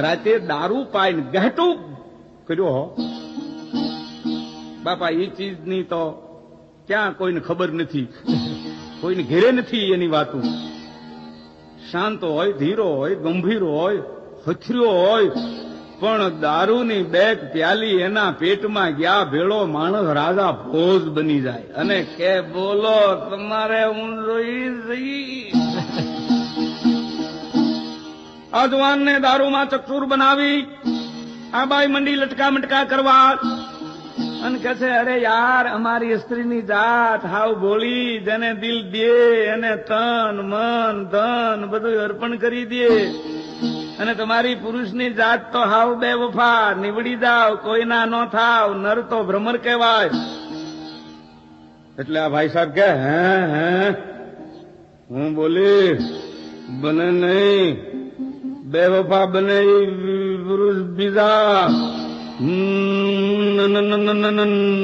રાતે દારૂ પાઈને ગહેટું કર્યો. બાપા એ ચીજની તો ક્યાં કોઈને ખબર નથી, કોઈને ઘેરે નથી એની વાતું. શાંત હોય, ધીરો હોય, ગંભીર હોય, હથર્યો હોય, પણ દારૂની બેગ પ્યાલી એના પેટમાં ગયા ભેળો માણસ રાજા ભોજ બની જાય અને કે બોલો તમારે હું જોઈ જઈ. અજવાનને દારૂમાં ચકચૂર બનાવી આ બાઈ મંડી લટકા મટકા કરવા અને કહે છે અરે યાર અમારી સ્ત્રીની જાત હાવ ભોળી, જેને દિલ દે એને તન મન ધન બધું અર્પણ કરી દે, અને તમારી પુરુષની જાત તો હાવ બેવફા, નીવડી જાવ, કોઈના ન થાવ, નર તો ભ્રમર કહેવાય. એટલે આ ભાઈ સાહેબ કે હે હું બોલી બને નહીં, બેવફા બને પુરુષ બીજા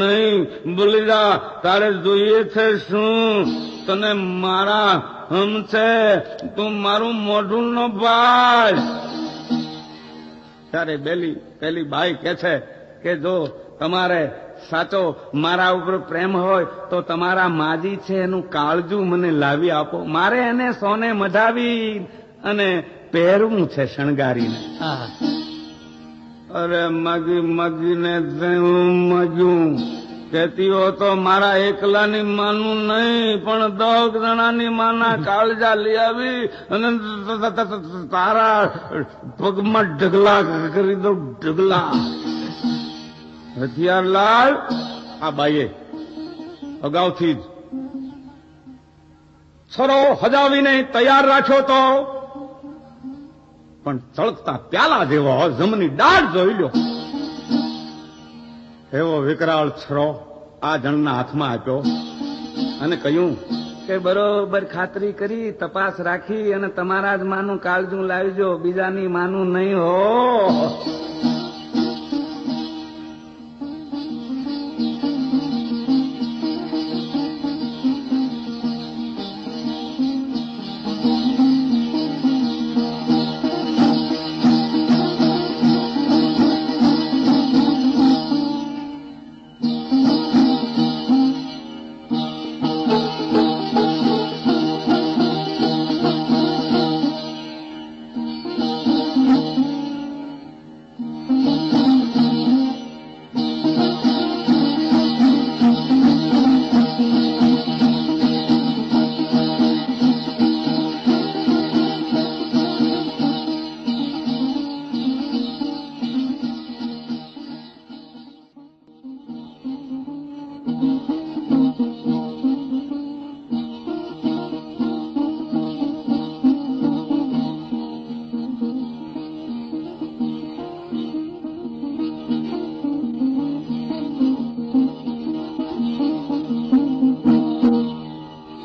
નહીં, બોલી જા તારે જોઈએ છે શું, તને મારા હમ છે, તું મારું મોઢું નો ભાઈ. ત્યારે પેલી બાઈ કે છે કે જો તમારે સાચો મારા ઉપર પ્રેમ હોય તો તમારા માજી છે એનું કાળજું મને લાવી આપો, મારે એને સોને મઢાવી અને પહેરવું છે શણગારીને. અરે મગીને મગ્યું કહેતી હો તો મારા એકલાની માનું નહીં પણ 10 જણાની માના કાળજા લઈ આવી અને તારા પગમાં ઢગલા કરી દઉં, ઢગલા. હથિયારલાલ આ બાઈએ અગાઉથી જ છરો હજાવીને તૈયાર રાખ્યો તો, પણ ચળકતા પ્યાલા જેવો જમની દાઢ જોઈ લ્યો એવો વિકરાળ છરો આ જણના હાથમાં આપ્યો અને કહ્યું કે બરોબર ખાતરી કરી તપાસ રાખી અને તમારા જ માનું કાળજું લાવજો, બીજાની માનું નહીં હો.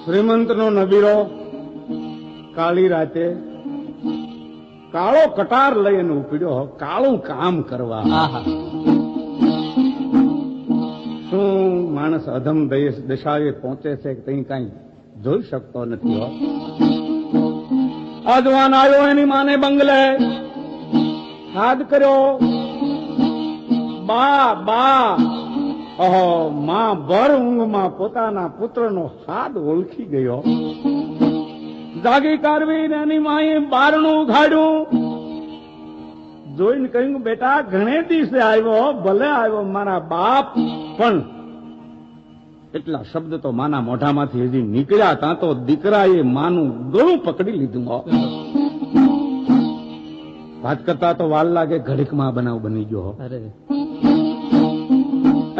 શ્રીમંતનો નબીરો કાળી રાતે કાળો કટાર લઈને ઉપડ્યો કાળું કામ કરવા. શું માણસ અધમ દશાએ પહોંચે છે કે કઈ કઈ જોઈ શકતો નથી હો. અજવાન આવ્યો એની માને બંગલે, હાથ કર્યો, બા બા. ઓહો, માં ભર ઊંઘમાં પોતાના પુત્રનો હાથ ઓળખી ગયો. જાગી કાઢવીને એની માએ બારણું ઉઘાડ્યું, જોઈને કહ્યું બેટા ઘણે દિવસે આવ્યો, ભલે આવ્યો મારા બાપ, પણ એટલા શબ્દ તો માના મોઢામાંથી હજી નીકળ્યા ત્યાં તો દીકરાએ માનું ગળું પકડી લીધું. વાત કરતા તો વાર લાગે, ઘડીકમાં બનાવ બની ગયો.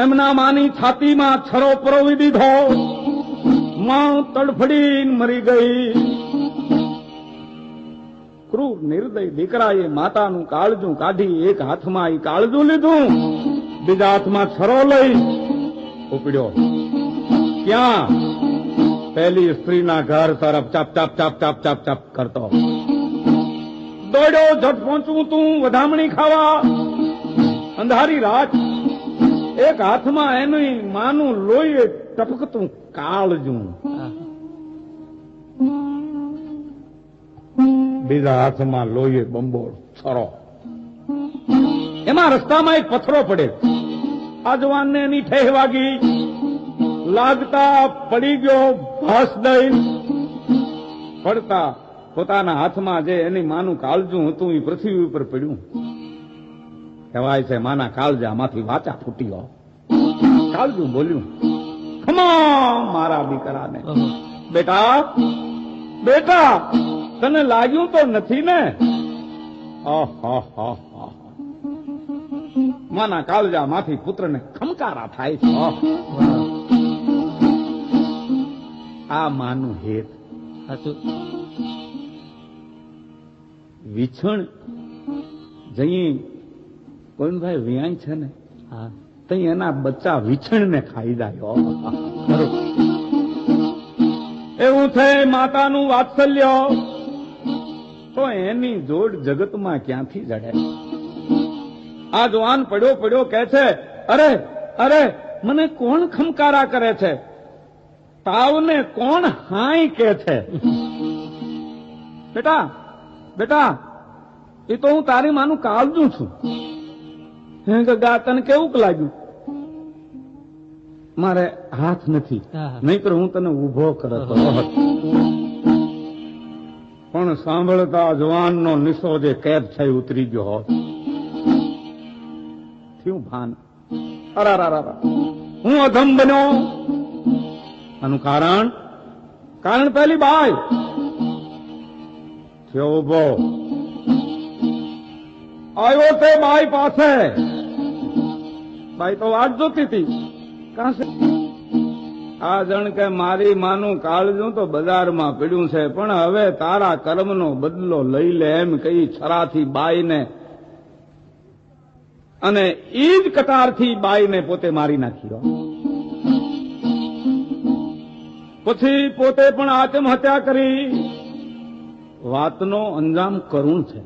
એમના માની છાતીમાં છરો પરોવી દીધો, માં તડફડીને મરી ગઈ. ક્રૂર નિર્દય દીકરાએ માતાનું કાળજું કાઢી એક હાથમાં એ કાળજું લીધું, બીજા હાથમાં છરો લઈ ઉપડ્યો. ક્યાં? પહેલી સ્ત્રીના ઘર તરફ ચાપ ચાપ ચાપ ચાપ ચાપ ચાપ કરતો દોડ્યો. ઝટ પહોંચવું તું વધામણી ખાવા. અંધારી રાત, એક હાથમાં એનું માનું લોહી ટપકતું કાળજું, બીજા હાથમાં લોહી બંબોળ છરો. એમાં રસ્તામાં એક પથ્થરો પડે, આ જવાનને એની ઠેહ વાગી, લાગતા પડી ગયો, ભાસ દઈ પડતા પોતાના હાથમાં જે એની માનું કાળજું હતું એ પૃથ્વી ઉપર પડ્યું. કહેવાય છે માના કાળજામાંથી વાચા ફૂટ્યો, કાળજું બોલ્યું, ખમા મારા દીકરાને, બેટા બેટા તને લાગ્યું તો નથી ને? માના કાળજામાંથી પુત્રને ખમકારા થાય છે. આ માનું હેત વિછણ જઈ કોઈનભાઈ વિયાય છે ને, તઈ એના બચ્ચા વિછણ ને ખાઈ જાય. એવું થઈ માતાનું વાત્સલ્ય તો એની જોડ જગતમાં ક્યાંથી જડે. આ જવાન પડ્યો પડ્યો કહે છે, અરે અરે મને કોણ ખમકારા કરે છે, તાવને કોણ હાય કે છે? બેટા બેટા એ તો હું તારી માનું કાળજું છું. ગા તને કેવું લાગ્યું? મારે હાથ નથી, નહીતર હું તને ઉભો કરત. પણ સાંભળતા જવાનનો નિશો જે કેદ થઈ ઉતરી ગયો હોત, થયું ભાન, અરારા હું અધમ બન્યો. આનું કારણ પહેલી બાઈ થયો ઉભો, આવ્યો તે બાઈ પાસે. બાઈ તો વાટ જોતી હતી, કાંસે આ જણ કે મારી માનું કાળજું તો બજારમાં પડ્યું છે, પણ હવે તારા કર્મનો બદલો લઈ લે એમ કહી છરાથી બાઈને અને ઈ જ કટારથી બાઈને પોતે મારી નાખ્યો. પછી પોતે પણ આત્મહત્યા કરી. વાતનો અંજામ કરુણ છે,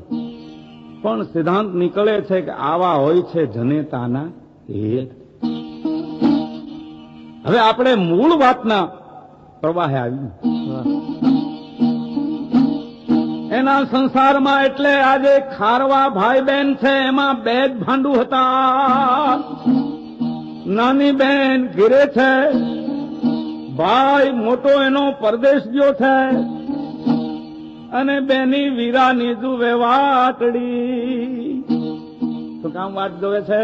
પણ સિદ્ધાંત નીકળે છે કે આવા હોય છે જનેતાના હેત. હવે આપણે મૂળ વાતના પ્રવાહે આવ્યું. એના સંસારમાં એટલે આજે ખારવા ભાઈ બહેન છે, એમાં બે જ ભાંડુ હતા. નાની બહેન ઘેરે છે, ભાઈ મોટો એનો પરદેશ ગયો છે, અને બેની વીરાની જુવે વાટડી. તો કામ વાટ જોવે છે,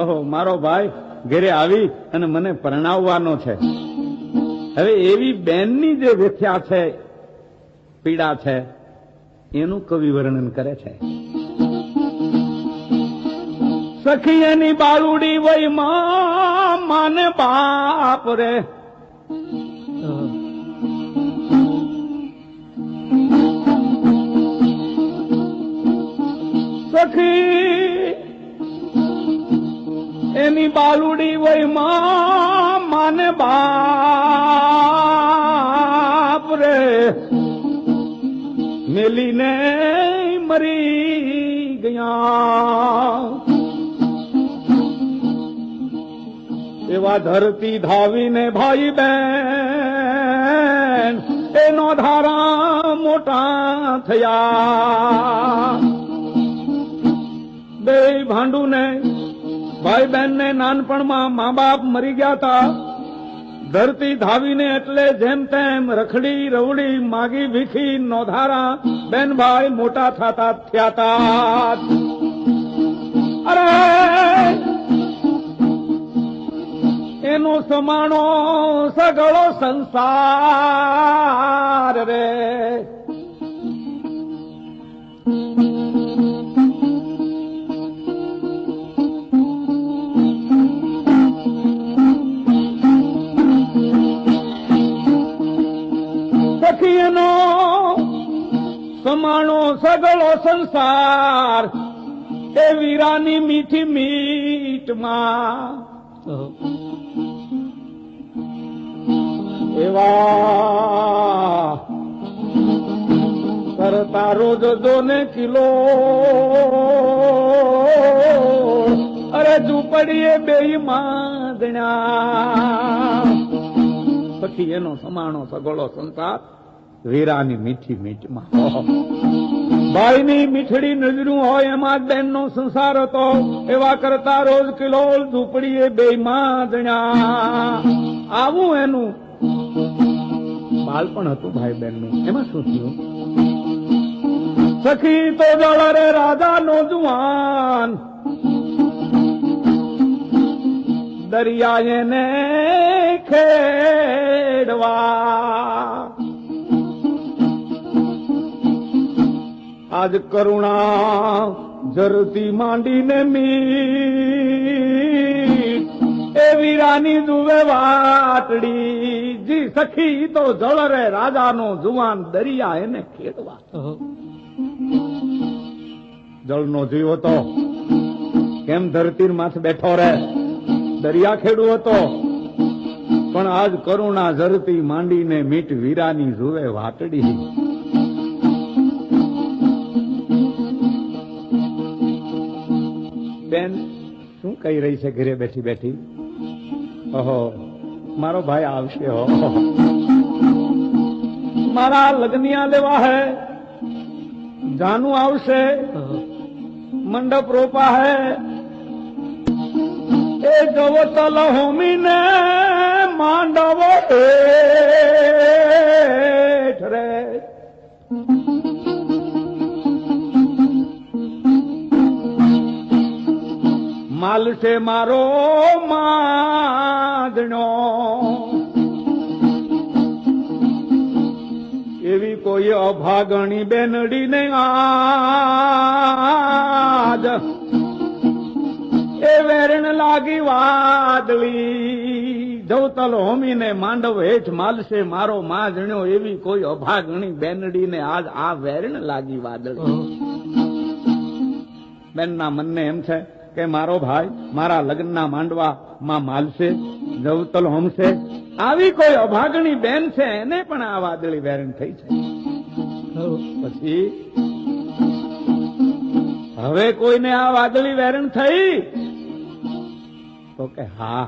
ઓહો મારો ભાઈ ઘેરે આવી અને મને પરણાવવાનો છે. હવે એવી બેનની જે વ્યથા છે, પીડા છે, એનું કવિ વર્ણન કરે છે. સખી એની બાળુડી વય માને બાપ રે, સખી એની બાલુડી વય માને બાપ રે, મેલીને મરી ગયા. એવા ધરતી ધાવીને ભાઈ બેન એનો ધારા મોટા થયા. બે ભાંડુ ને ભાઈ બહેન ને નાનપણમાં મા બાપ મરી ગયા હતા. ધરતી ધાવીને એટલે જેમ તેમ રખડી રવડી માગી ભીખી નોધારા બેન ભાઈ મોટા થતા થયા. અરે એનો સમાણો સગળો સંસાર રે. સખીનો સમાણો સગળો સંસાર એ વીરાની મીઠી મીઠમાં. એવા કરતા રોજ દોને કિલો, અરે ઝૂંપડીએ બેય માંગણા. સખી એનો સમાણો સગળો સંસાર વીરાની મીઠી મીઠમાં ભાઈની મીઠડી નજરું હોય એમાં જ બેનનો સંસાર હતો. એવા કરતા રોજ કિલોલ ઝૂંપડીએ બે માં જણ્યા. આવું એનું બાળપણ હતું ભાઈ બહેનનું. એમાં શું થયું? સખી તો જળ રે રાજાનો જુવાન, દરિયાએ ને ખેડવા. આજ કરુણા જરતી માંડીને મીઠ એ વીરાની જુવે વાટડી. જી સખી તો જળ રે રાજાનો જુવાન, દરિયા એને ખેડવા. જળનો જીવ હતો કેમ ધરતી માથે બેઠો રે, દરિયા ખેડવો હતો. પણ આજ કરુણા જરતી માંડીને મીઠ વીરાની જુવે વાટડી. બેન શું કહી રહી છે ઘરે બેઠી બેઠી? ઓહો મારો ભાઈ આવશે, હો મારા લગ્નિયા લેવા હે, જાનુ આવશે, મંડપ રોપા હે. એ જવો તલ હોમીને માંડવો હેઠ રે. માલશે મારો માદણો. એવી કોઈ અભાગણી બેનડી ને આજ એ વેરણ લાગી વાદળી. જવતલ હોમીને માંડવ હેઠ માલશે મારો માજણ્યો. એવી કોઈ અભાગણી બેનડી ને આજ આ વેરણ લાગી વાદળી. બેનના મનને એમ છે કે મારો ભાઈ મારા લગ્નના માંડવા માં માલશે, જવતલ હોમશે. આવી કોઈ અભાગણી બેન છે એને પણ આ વાદળી વેરણ થઈ છે. પછી હવે કોઈને આ વાદળી વેરણ થઈ? તો કે હા.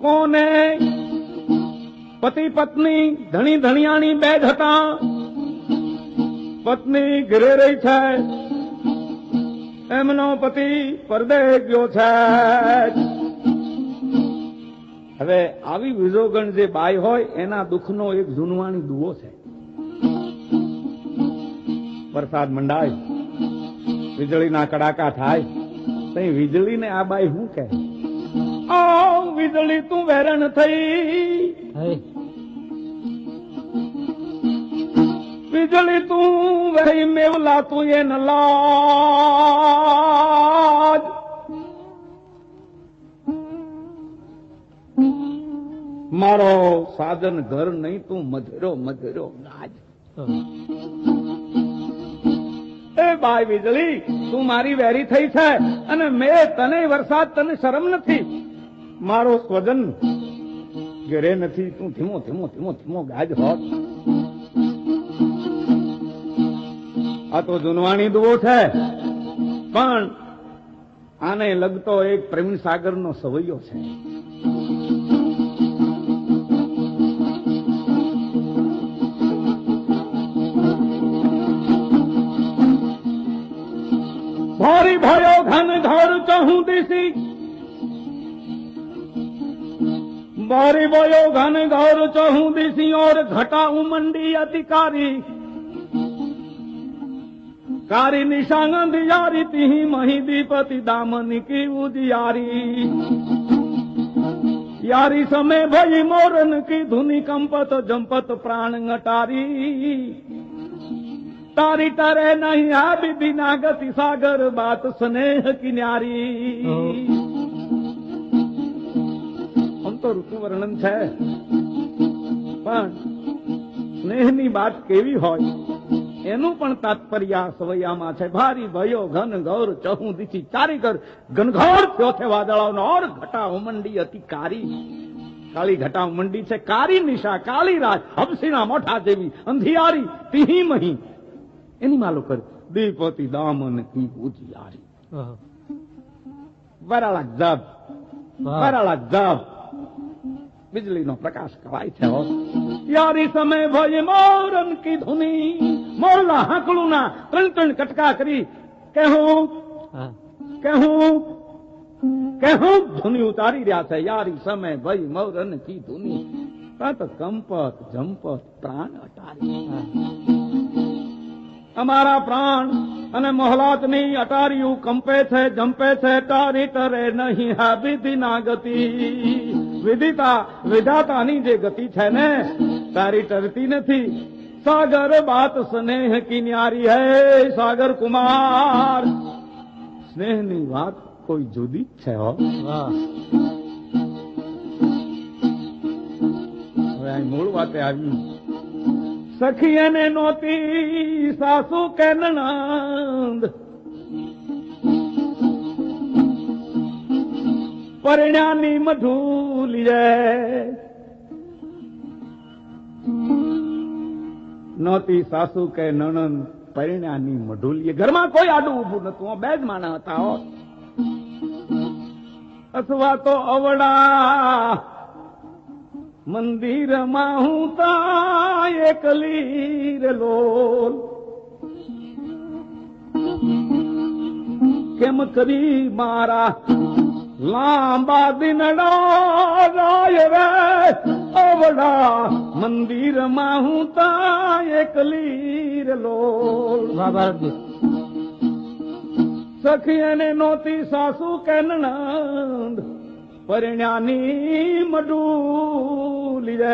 કોને? પતિ પત્ની ધણી ધણિયાણી બે જ હતા. પત્ની ઘરે રહી છે, એમનો પતિ પરદેશ ગયો છે. હવે આવી વિજોગણ જે બાઈ હોય એના દુઃખનો એક જૂનવાણી દુઓ છે. વરસાદ મંડાય, વીજળીના કડાકા થાય, તઈ વીજળીને આ બાઈ શું કહે? ઓ વીજળી તું વેરણ થઈ, વીજળી તું વહી મેવલા તું એ ન લાજ. મારો સાધન ઘર નહીં તું મધેરો મધેરો ગાજ. એ બાઈ વીજળી તું મારી વેરી થઈ છે અને મેં તને વરસાદ, તને શરમ નથી? મારો સ્વજન ઘરે નથી, તું ધીમો ધીમો ધીમો ધીમો ગાજ હોત. આ તો જુનવાણી દુઓ છે, પણ આને લગતો એક પ્રવીણ સાગરનો સવૈયો છે. भारी भयो घन घोर चहु दिसी, भारी भयो घन घोर चहु दिसी और घटा उमंडी अधिकारी. कारी निशांग दियारी तिही मही दीपति दामन की उजियारी. यारी समय भई मोरन की धुनी कंपत जंपत प्राण ngटारी. तारी टरे नहीं आ बीबी नागति सागर बात स्नेह की न्यारी. આમ તો ઋતુ વર્ણન છે, પણ સ્નેહની વાત કેવી હોય એનું પણ તાત્પર્ય સવૈયામાં છે. ભારી ભયો ઘન ઘોર ચહું દીછી ચારીકર, ઘનઘોર થયો છે વાદળાનો. ઓર ઘટા ઉમંડી હતી કારી, કાળી ઘટા ઉમંડી છે. કારી નિશા કાળી રાત હબસીના મોઠા જેવી અંધિયારી તીહી મહી એની માલું કરી. દીપતિ દામન કી ઉજિયારી. વરાળા જબ, વરાળા જબ. बिजली नो प्रकाश कवाय छे हो यारी समय भय मोरन की धुनी मोरला हाकलू ना त्रण त्रण कटका करी कहूं धुनी उतारी रहा है यारी समय भय मोरन की धुनी तत कंपत जंपत प्राण अटारी અમારા પ્રાણ અને મોહલાતની અટારિયું કંપે છે જંપે છે તારી તરે નહીં હા વિધિના ગતિ વિધાતાની જે ગતિ છે ને તારી તરતી નથી સાગર બાત સ્નેહ કી ન્યારી હૈ સાગર કુમાર સ્નેહની વાત કોઈ જુદી જ છે હો હવે મૂળ વાતે આવ્યું સખી ને નોતી સાસુ કે નણંદ પરણ્યાની મઢુલી રે નોતી સાસુ કે નણંદ પરણ્યાની મઢુલી ઘરમાં કોઈ આડું ઊભું નતું બે જ માણા હતા હો અથવા તો અવડા મંદિરમાં હું તા એકલી રે લોલ કેમ કરી મારા લાંબા દિનડા રાય રે અવડા મંદિરમાં હું તા એકલી રે લોલ સખી અને નોતી સાસુ કે નણંદ પરણ્યાની મડુલી રે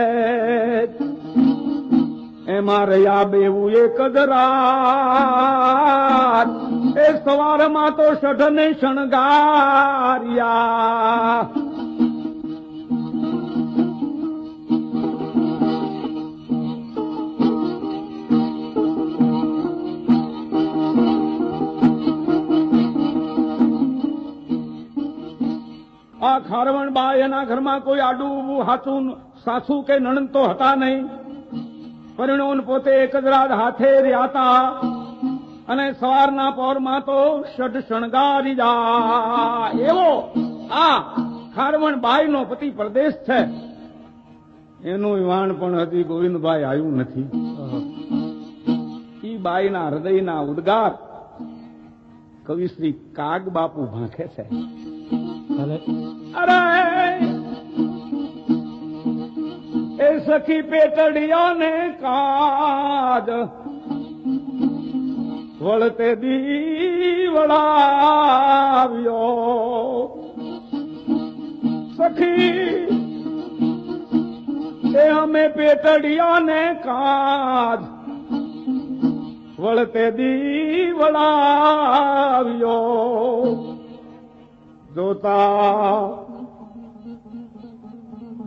એમાં રહ્યા બેવું એક જ રાત એ સવારમાં તો સઢને શણગાર્યા આ ખારવણ બાઈ એના ઘરમાં કોઈ આડું ઊભું હાથું સાસુ કે નણંદ તો હતા નહીં પરિણોન પોતે એક જ રાત હાથે રહ્યા હતા અને સવારના પહોરમાં તો ષડ શણગારી જા એવો આ ખારવણ બાઈ નો પતિ પ્રદેશ છે એનું વાણ પણ હજી ગોવિંદભાઈ આવ્યું નથી ઈ બાઈના હૃદયના ઉદ્ગાર કવિ શ્રી કાગ બાપુ ભાંખે છે અરે એ સખી પેટડિયાને કાજ વળતે દીવડાવ્યો સખી એ અમે પેટડિયાને કાજ વળતે દીવડાવ્યો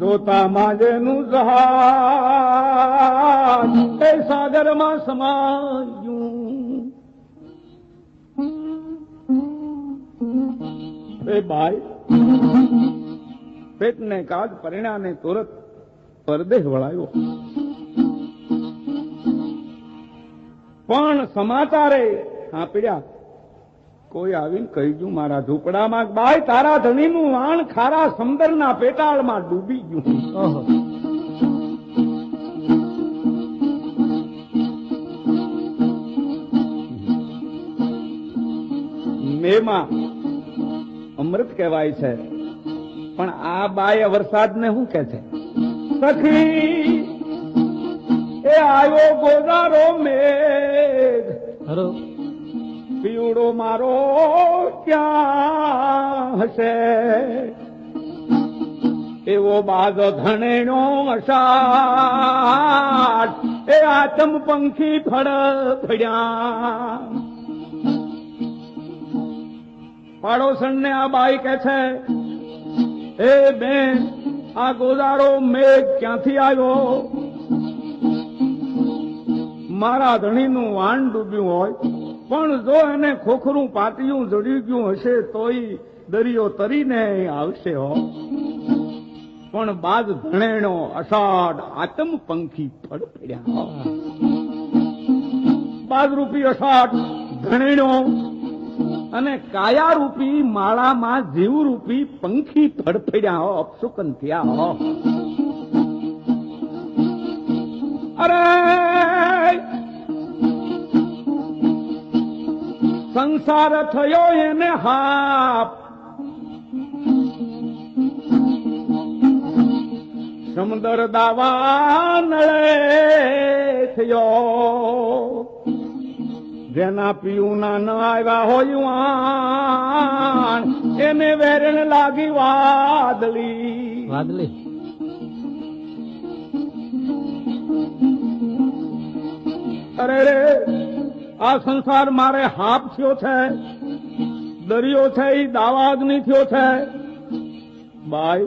જોતા માંજેનું જહાજ એ સાગરમાં સમાયું એ બાઈ પેટને કાજ પરિણાને તુરત પરદેશ વળાયો પણ સમાચારે સાંપડ્યા કોઈ આવીને કહી ગયું મારા ઝૂંપડામાં બાઈ તારા ધણીનું વાણ ખારા સમંદરના પેટાળમાં ડૂબી ગયું મેમાં અમૃત કહેવાય છે પણ આ બાઈ વરસાદને શું કે છે સખી એ આવ્યો ગોદારો મેઘ પીવડો મારો ક્યાં હશે એવો બાદ ધણેનો અષાઢ એ આતમ પંખી ફળ્યા પાડોશણને આ બાઈ કે છે એ બેન આ ગોદારો મેઘ ક્યાંથી આવ્યો મારા ધણીનું વાણ ડૂબ્યું હોય પણ જો એને ખોખરું પાટિયું જડી ગયું હશે તોય દરિયો તરીને આવશે હો પણ બાદ ધણેણો અષાઢ આતમ પંખી ફળફળ્યા બાદ રૂપી અષાઢ ધણેણો અને કાયા રૂપી માળામાં જીવ રૂપી પંખી ફળફળ્યા હો અપશુકન થયા હો અરે સંસાર થયો એને હાપ, સમદર દાવા નળે થયો, જેના પીયુના ન આવ્યા હોય એને વેરણ લાગી વાદળી. વાદળી અરે રે આ સંસાર મારે હાપ થયો છે, દરિયો છે એ દાવાગ્નિ થયો છે. બાઈ,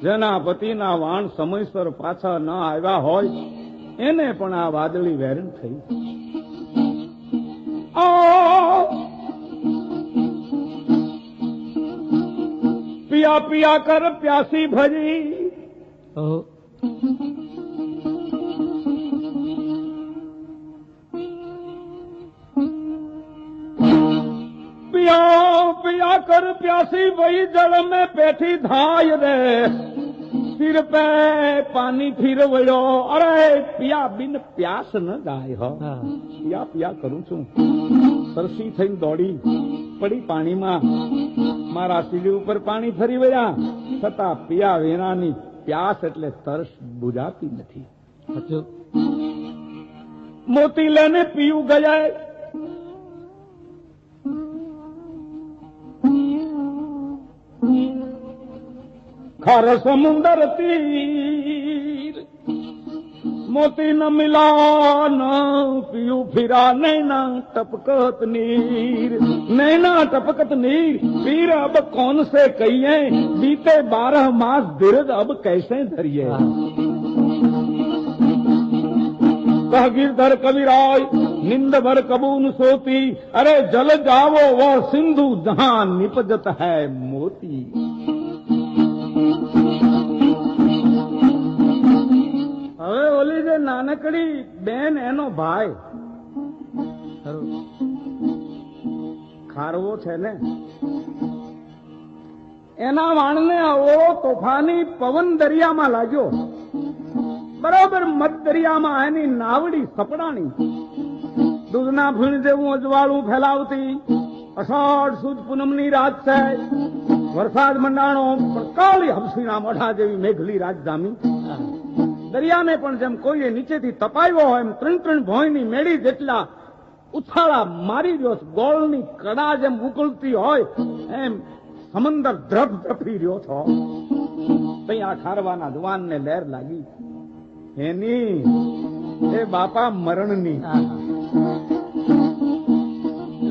જેના પતિના વાણ સમયસર પાછા ન આવ્યા હોય એને પણ આ વાદળી વેરણ થઈ. પિયા પિયા કર પ્યાસી ભજી, पिया पिया कर प्यासी वही जल में बैठी धाय रे, सिर पे पानी फिर वयो. अरे पिया बिन प्यास न गाय हो. पिया पिया करूं છું, તરસી થઈને દોડી પડી પાણીમાં, મારા સીડી ઉપર પાણી ફરી વળ્યા, છતાં પિયા વિનાની પ્યાસ એટલે તરસ બુજાતી નથી. મોતી લઈને પીયું ગયા. खार समुंदर तीर मोती न मिला न पियू फिरा, नैना टपकत नीर, नैना टपकत नीर. पीर अब कौन से कहिए, बीते 12 मास धीरज अब कैसे धरिए. कह गिरधर कविराय निंद भर कबून सोती, अरे जल जावो वह सिंधु जहां निपजत है मोती. હવે ઓલી જે નાનકડી બેન એનો ભાઈ ખારવો છે ને, એના વાણને ઓળો તોફાની પવન દરિયામાં લાગ્યો. બરોબર મધ દરિયામાં એની નાવડી સપડાણી, દૂધના ફીણ જેવું અજવાળું ફેલાવતી. અષાઢ સુદ પૂનમની રાત છે, વરસાદ મંડાણો, પણ કાળી હબસીના મોઢા જેવી મેઘલી રાત જામી. દરિયાને પણ જેમ કોઈએ નીચેથી તપાવ્યો હોય એમ 3 ભોંયની મેળી જેટલા ઉછાળા મારી રહ્યો છે. ગોળની કડા જેમ ઉકળતી હોય એમ સમંદર ધ્રપ ધ્રપી રહ્યો છો. ત્યાં ખારવાના જવાનને લહેર લાગી, એની એ બાપા મરણની.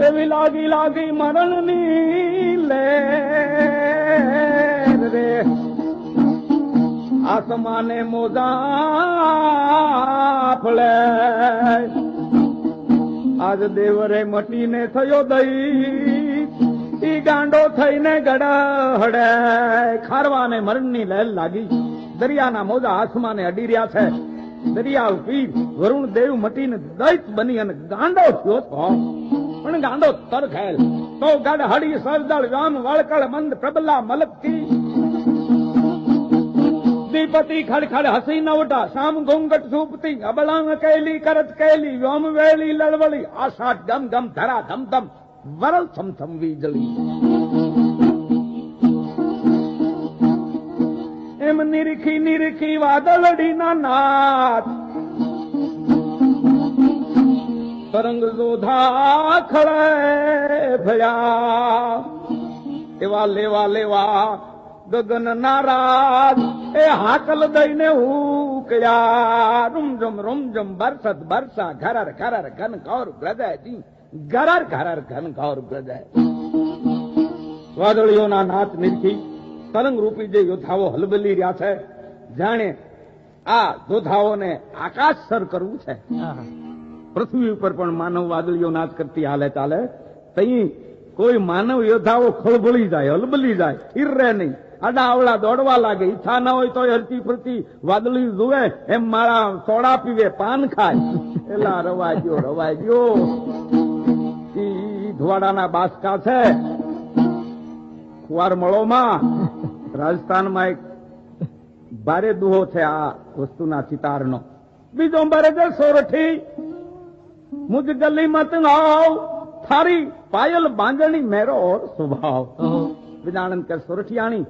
એવી લાગી લાગી મરણની લહેર રે, આસમાને મોજા ફળે. આજ દેવરે મટીને થયો દઈ, ઈ ગાંડો થઈને ગડહડે. ખારવાને મરણની લહેર લાગી, દરિયાના મોજા આસમાને અડી રહ્યા છે. દરિયા પીર વરુણ દેવ મટીને દૈત બની અને ગાંડો થયો છો. પણ ગાંડો તરખેલ તો ગઢ હડી સરદળ રામ વળકળ મંદ પ્રબલા મલકથી. દીપતિ ખડખડ હસી નવટા, શામ ઘૂંઘટ સૂપતી, અબળાંગ કેલી કરત કેલી, વ્યોમ વેલી લળવળી, આષાઢ ગમ ગમ ધરા ધમ ધમ, વરલ થમ વીજળી. એમ નિરખી નિરખી વાદળડીના નાદ, તરંગ જોધા ખળે ભયા. એવા લેવા લેવા ગગન નારાજ, એ હાકલ દઈને હુકયા. રૂમઝમ બરસત બરસા, ઘરર ઘરર ઘન ઘોર બ્રજાજી, ઘરર ઘરર ઘન ઘોર બ્રજાય. વાદળીઓના નાચ નિરખી તરંગ રૂપી જે યોદ્ધાઓ હલબલી રહ્યા છે, જાણે આ યોદ્ધાઓને આકાશ સર કરવું છે. પૃથ્વી ઉપર પણ માનવ વાદળીઓ નાચ કરતી હાલે ચાલે, તઈ કોઈ માનવ યોદ્ધાઓ ખળબળી જાય, હલબલી જાય, સ્થિર રહે નહીં. આડાવડા દોડવા લાગે, ઈચ્છા ન હોય તો હરતી ફરતી વાદળી જુએ એમ મારા સોડા પીવે, પાન ખાય. એલા રવાજો ઈ ધોવાડાના બાસકા છે. કુવારમળોમાં રાજસ્થાનમાં એક ભારે દુહો છે આ વસ્તુના ચિતારનો. बीजो बरज सोरठी मुझ गली मत आओ थारी पायल बांजणी मेरो और स्वभाव विदानंद के सोरठियाणी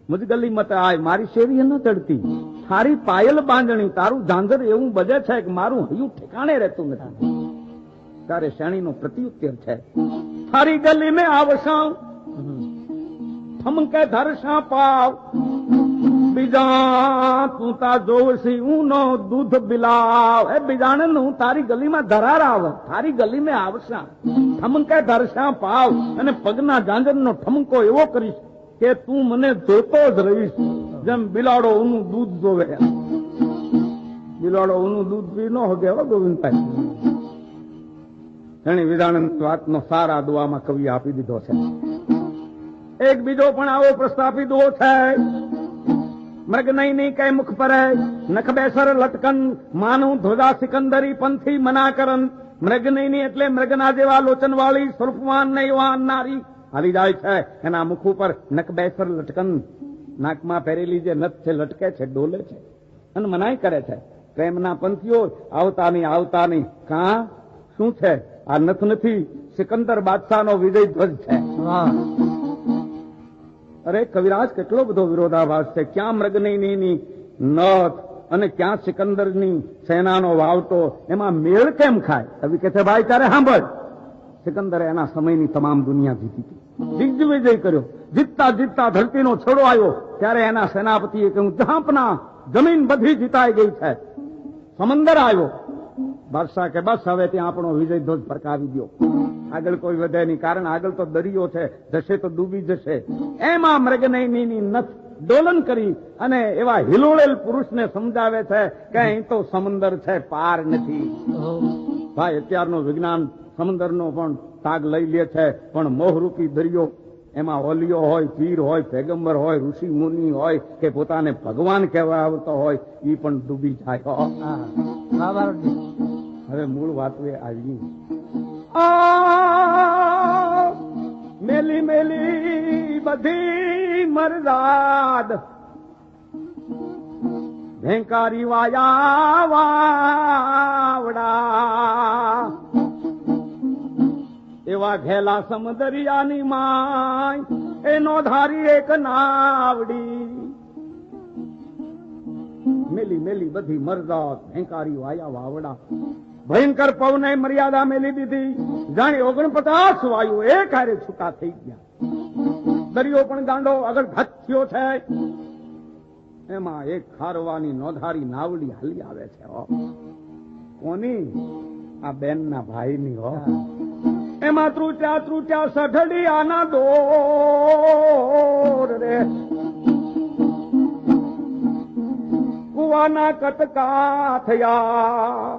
मुझ गली मत आय मारी શેરી ન ચડતી થારી પાયલ બાંધણી તારું ઝાંઝર એવું બજે છે કે મારું હૈયું ઠેકાણે રહેતું નથી તારે શેણીનો પ્રત્યુત્તર છે થારી ગલી મેં આવશા ઠમકે ધરશા પાવ બીજા તું તા જોવસી ઊનો દૂધ બિલાવ એ બીજાણન હું તારી ગલીમાં ધરાર આવ તારી ગલી મેં આવશા ઠમકે ધરશા પાવ અને પગના ઝાંઝરનો ઠમકો એવો કરીશ કે તું મને જોતો જ રહીશ જેમ બિલાડો ઊનું દૂધ જોવે બિલાડો ઊનું દૂધ પી ન હોગે હો ગોવિંદભાઈ એની વિધાનંદ વાતનો સાર આ દુઆમાં કવિ આપી દીધો છે એક બીજો પણ આવો પ્રસ્થાપી દુઓ છે મૃગ નહીં કઈ મુખ પર નખ બેસર લટકન માનું ધ્વજા સિકંદરી પંથી મના કરન મૃગ નહીં એટલે મૃગના જેવા લોચન વાળી સ્વરૂપવાન ને યુવાન નારી આવી જાય છે એના મુખ ઉપર નખ બેસર લટકન નાકમાં પહેરેલી જે નથ છે લટકે છે ડોલે છે અને મનાઈ કરે છે પ્રેમના પંથીઓ આવતા નહીં કા શું છે આ નથ નથી સિકંદર બાદશાહનો વિજય ધ્વજ છે અરે કવિરાજ કેટલો બધો વિરોધાભાસ છે ક્યાં મૃગનયની નથ અને ક્યાં સિકંદરની સેનાનો વાવટો એમાં મેળ કેમ ખાય કવિ કે છે ભાઈ તારે સાંભળ સિકંદરે એના સમયની તમામ દુનિયા જીતી હતી દિગ્વિજય કર્યો જીતતા જીતતા ધરતીનો છોડો આવ્યો ત્યારે એના સેનાપતિએ કહ્યું જહાંપના જમીન બધી જીતાઈ ગઈ છે સમંદર આવ્યો બાદશાહ કે બસ હવે ત્યાં આપણો વિજય ધ્વજ ફરકાવી દો આગળ કોઈ વધે નહીં કારણ આગળ તો દરિયો છે જશે તો ડૂબી જશે એમાં મૃગનયની નથ ડોલન કરી અને એવા હિલોળેલ પુરુષને સમજાવે છે કે અહીં તો સમંદર છે પાર નથી ભાઈ અત્યારનો વિજ્ઞાન સમંદરનો પણ તાગ લઈ લે છે પણ મોહરૂપી દરિયો એમાં ઓલિયો હોય પીર હોય પેગંબર હોય ઋષિ મુનિ હોય કે પોતાને ભગવાન કહેવા આવતો હોય એ પણ ડૂબી જાય હવે મૂળ વાત આવી મેલી મેલી બધી મરદાદ ભેંકારી વાયા વાવડા એવા ઘેલા સમદરિયાની માય એનો ધારી એક નાવડી મેલી મેલી બધી મરદાદ ભેંકારી વાયા વાવડા ભયંકર પવને મર્યાદા મેલી દીધી જાણે 49 વાયુ એક હારે છૂટા થઈ ગયા દરિયો પણ ગાંડો આગળ ઘટ થયો છે એમાં એક ખારવાની નોધારી નાવડી હાલી આવે છે કોની આ બેન ના ભાઈ ની હો એમાં ત્રુટ્યા સઢડિયાના દોર રે કુવાના કટકા થયા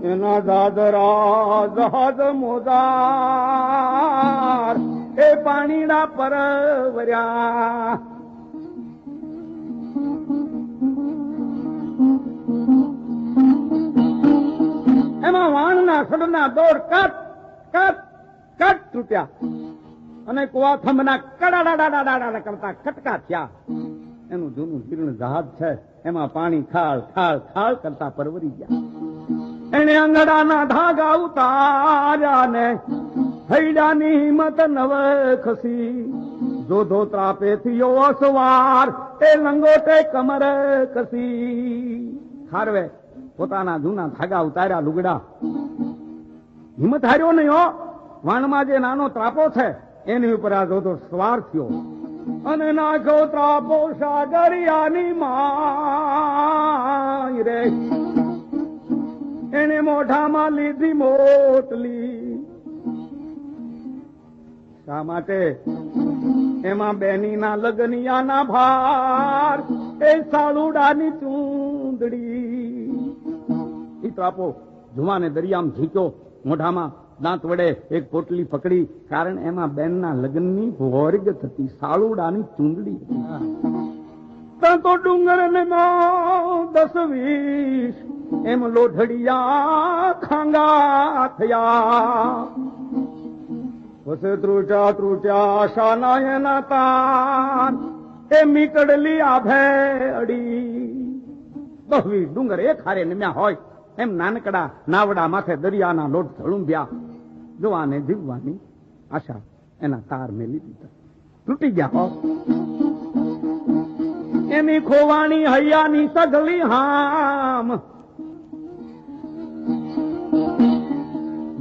એના દાદરા જહાજ મોજાર એ પાણીના પરવર્યા એમાં વાણના સડના દોર કટ કટ કટ તૂટ્યા અને કુવા થંભના કડાડાડાડાડા કરતા કટકા થયા એનું જૂનું જીર્ણ જહાજ છે એમાં પાણી ખાળ ખાળ ખાળ કરતા પરવરી ગયા એને અંગડાના ધાગા ઉતાર્યા ને હૈડાની હિંમત નવ ખસી જોધો ત્રાપે થયો અસવાર એ લંગોટે કમર કસી ખારવે પોતાના જૂના ધાગા ઉતાર્યા લુગડા હિંમત હાર્યો નહીં હો વાણમાં જે નાનો ત્રાપો છે એની ઉપર આ જોધો સવાર થયો અને નાખ્યો ત્રાપો સાગરિયાની માય રે એને મોઢામાં લીધી મોટલી શા માટે એમાં બેનીના લગનિયાના ભાર એ સાલુડાની ચૂંદડી ઈ ત્રાપો જુવાને દરિયામાં ઝીક્યો મોઢામાં દાંત વડે એક પોટલી પકડી કારણ એમાં બેનના લગ્નની વર્ગ થતી સાલુડાની ચૂંદડી હતી તો ડુંગર ને 10-20 એમ લોઢડિયા ખાંગા થયા વસે ત્રુટ્યા આશાના એના તાન એ મીકડલી આભે અડી બહવી ડુંગર એક હારે નમ્યા હોય એમ નાનકડા નાવડા માથે દરિયાના લોટ ધળુંભ્યા. જોવાને જીવવાની આશા એના તાર મેલી દીધા, તૂટી ગયા હો. એની ખોવાણી હૈયાની સગલી હામ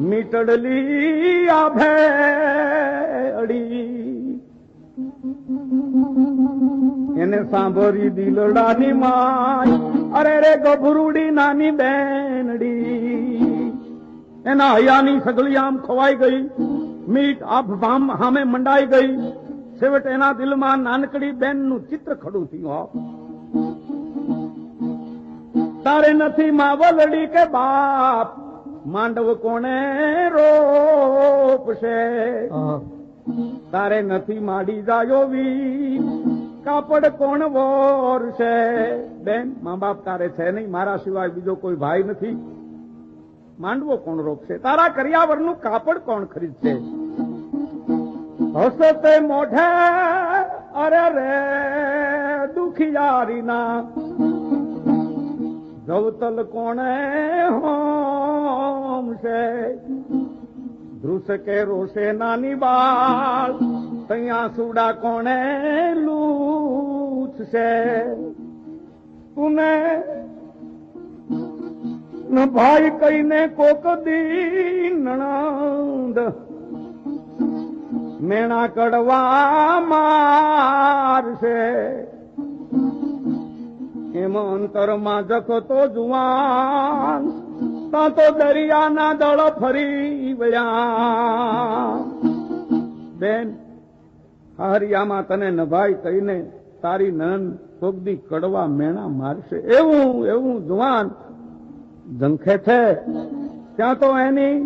મીટડલી આ ભેડી. એને સાંભળી દિલડાની માય, અરે રે ગભરુડી નાની બેનડી. એના હૈયાની સગલી આમ ખોવાઈ ગઈ, મીટ આભ ભામ હામે મંડાઈ ગઈ. છેવટે એના દિલમાં નાનકડી બેનનું ચિત્ર ખડું થયું. તારે નથી માવલડી કે બાપ, માંડવ કોણે રોપશે. તારે નથી માડી જાયો વી, કાપડ કોણ વોરશે. બેન, મા બાપ તારે છે નહીં, મારા સિવાય બીજો કોઈ ભાઈ નથી. માંડવો કોણ રોપશે, તારા કરિયાવરનું કાપડ કોણ ખરીદશે. હસતે મોઢે અરે રે દુખિયારીના, ગૌતલ કોણે હોમશે. ધ્રુસ કે રોશે નાની બાળ, તૈયા સુડા કોણે લૂછશે. તુને ભાઈ કહીને કોક દી નણંદ, મેણા કડવા મારશે. એમ અંતરમાં જખતો જુવાન, તા તો દરિયાના દળ ફરી વળ્યા. બેન, હરિયામાં તને નભાઈ કહીને તારી નન કોકદી કડવા મેણા મારશે. એવું જુવાન ઝંખે છે ત્યાં તો એની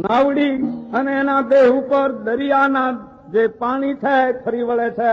નાવડી અને એના દેહ ઉપર દરિયાના જે પાણી છે ફરી વળે છે.